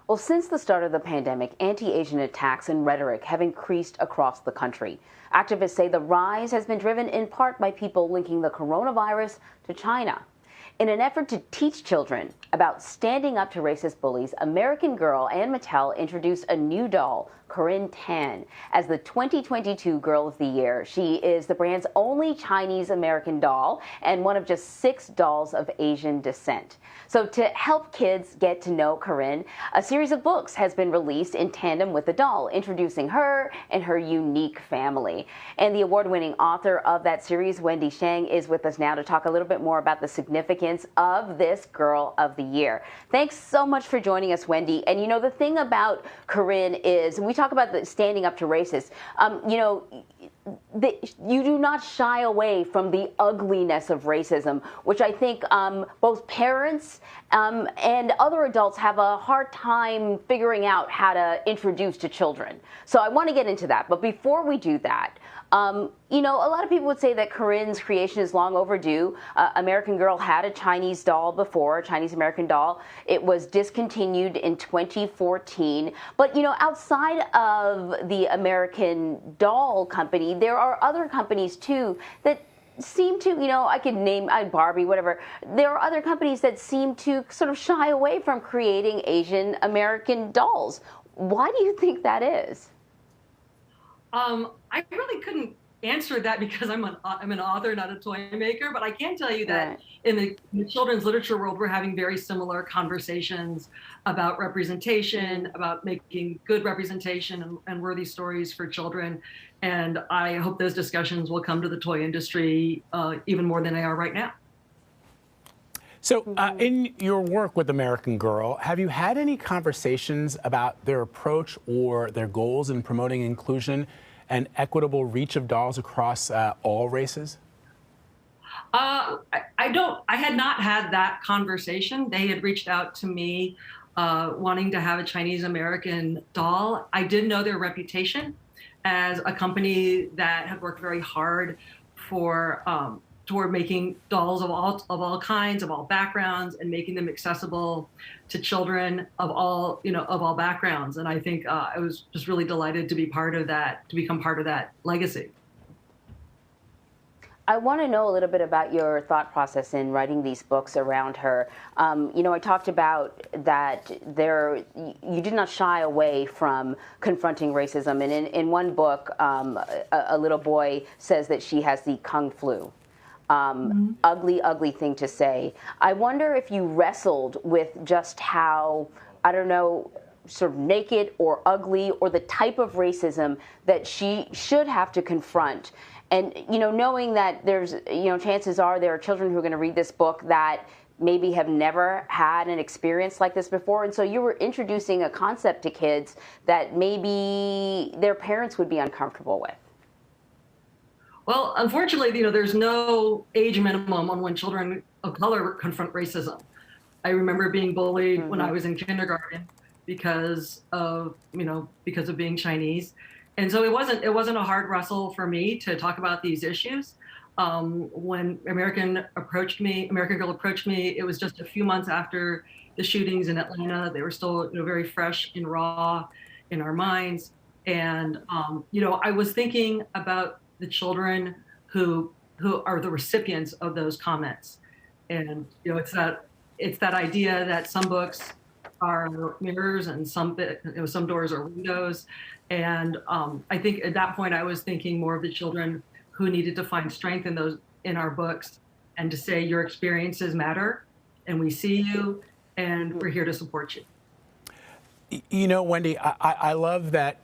Well, since the start of the pandemic, anti-Asian attacks and rhetoric have increased across the country. Activists say the rise has been driven in part by people linking the coronavirus to China. In an effort to teach children about standing up to racist bullies, American Girl and Mattel introduced a new doll, Corrine Tan, as the 2022 Girl of the Year. She is the brand's only Chinese-American doll and one of just 6 dolls of Asian descent. So to help kids get to know Corinne, a series of books has been released in tandem with the doll, introducing her and her unique family. And the award-winning author of that series, Wendy Shang, is with us now to talk a little bit more about the significance of this Girl of the Year. Thanks so much for joining us, Wendy. And you know, the thing about Corinne is, we talk about the standing up to racists, you do not shy away from the ugliness of racism, which I think both parents and other adults have a hard time figuring out how to introduce to children. So I want to get into that. But before we do that, you know, a lot of people would say that Corinne's creation is long overdue. American Girl had a Chinese doll before, a Chinese-American doll. It was discontinued in 2014. But, you know, outside of the American Doll Company, there are other companies, too, that seem to, you know, I could name Barbie, whatever. There are other companies that seem to sort of shy away from creating Asian-American dolls. Why do you think that is? I really couldn't answer that because I'm an author, not a toy maker, but I can tell you that in the children's literature world, we're having very similar conversations about representation, about making good representation and worthy stories for children. And I hope those discussions will come to the toy industry even more than they are right now. So in your work with American Girl, have you had any conversations about their approach or their goals in promoting inclusion and equitable reach of dolls across all races? I had not had that conversation. They had reached out to me wanting to have a Chinese American doll. I did know their reputation as a company that had worked very hard toward making dolls of all kinds, of all backgrounds, and making them accessible to children of all backgrounds. And I think I was just really delighted to be part of that, to become part of that legacy. I want to know a little bit about your thought process in writing these books around her. You know, I talked about that you did not shy away from confronting racism. And in one book, a little boy says that she has the Kung flu. Ugly, ugly thing to say. I wonder if you wrestled with just how, I don't know, sort of naked or ugly or the type of racism that she should have to confront. And, you know, knowing that there's, you know, chances are there are children who are going to read this book that maybe have never had an experience like this before. And so you were introducing a concept to kids that maybe their parents would be uncomfortable with. Well, unfortunately, you know, there's no age minimum on when children of color confront racism. I remember being bullied when I was in kindergarten because of being Chinese. And so it wasn't a hard wrestle for me to talk about these issues. When American Girl approached me, it was just a few months after the shootings in Atlanta. They were still, you know, very fresh and raw in our minds. And, you know, I was thinking about the children who are the recipients of those comments. And, you know, it's that idea that some books are mirrors and some doors are windows. And I think at that point I was thinking more of the children who needed to find strength in our books and to say your experiences matter and we see you and we're here to support you. You know, Wendy, I love that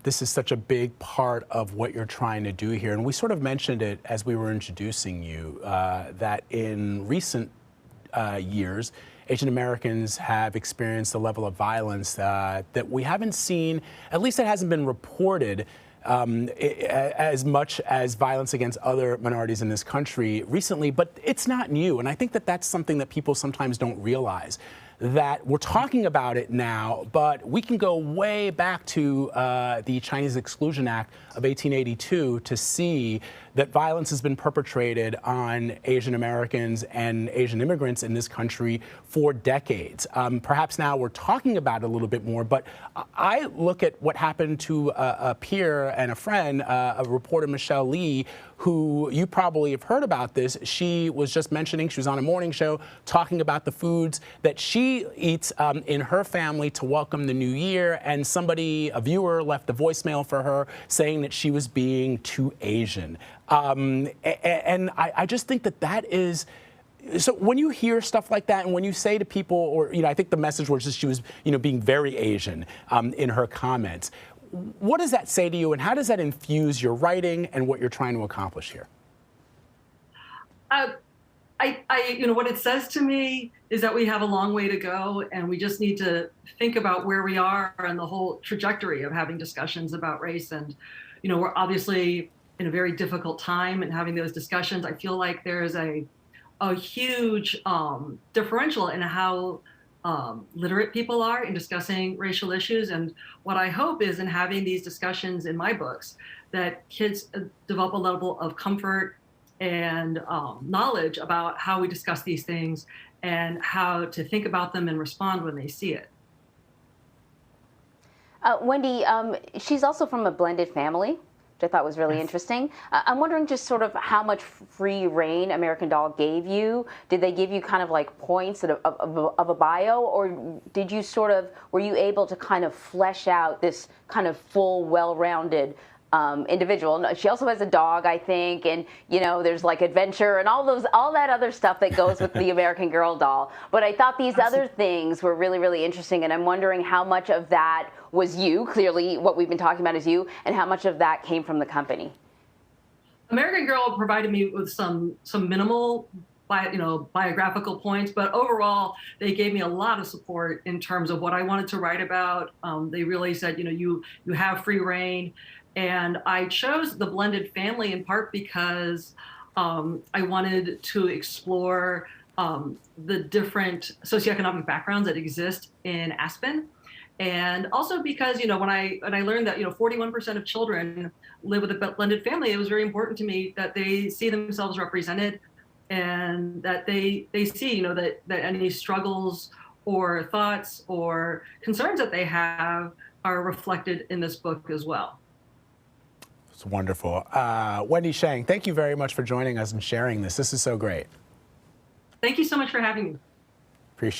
this is such a big part of what you're trying to do here. And we sort of mentioned it as we were introducing you, that in recent years, Asian Americans have experienced a level of violence that we haven't seen, at least it hasn't been reported as much as violence against other minorities in this country recently, but it's not new. And I think that that's something that people sometimes don't realize, that we're talking about it now, but we can go way back to the Chinese Exclusion Act of 1882 to see that violence has been perpetrated on Asian Americans and Asian immigrants in this country for decades. Perhaps now we're talking about it a little bit more, but I look at what happened to a peer and a friend, a reporter, Michelle Lee, who you probably have heard about this. She was just mentioning, she was on a morning show talking about the foods that she eats in her family to welcome the new year, and somebody, a viewer, left a voicemail for her saying that she was being too Asian. And I just think that that is, so when you hear stuff like that, and when you say to people, or, I think the message was just she was, being very Asian in her comments. What does that say to you, and how does that infuse your writing and what you're trying to accomplish here? What it says to me is that we have a long way to go, and we just need to think about where we are and the whole trajectory of having discussions about race. And, we're obviously in a very difficult time and having those discussions. I feel like there is a huge differential in how literate people are in discussing racial issues. And what I hope is, in having these discussions in my books, that kids develop a level of comfort and knowledge about how we discuss these things and how to think about them and respond when they see it. Wendy, she's also from a blended family, which I thought was really interesting. I'm wondering just sort of how much free reign American Doll gave you. Did they give you kind of like points of a bio, or did you were you able to kind of flesh out this kind of full, well-rounded individual? She also has a dog, I think, and there's like adventure and all that other stuff that goes with the American Girl doll. But I thought these other things were really, really interesting, and I'm wondering how much of that was you. Clearly, what we've been talking about is you, and how much of that came from the company. American Girl provided me with some minimal biographical points, but overall they gave me a lot of support in terms of what I wanted to write about. They really said, you have free reign. And I chose the blended family in part because I wanted to explore the different socioeconomic backgrounds that exist in Aspen. And also because, when I learned that, 41% of children live with a blended family, it was very important to me that they see themselves represented, and that they see, that any struggles or thoughts or concerns that they have are reflected in this book as well. It's wonderful. Wendy Shang, thank you very much for joining us and sharing this. This is so great. Thank you so much for having me.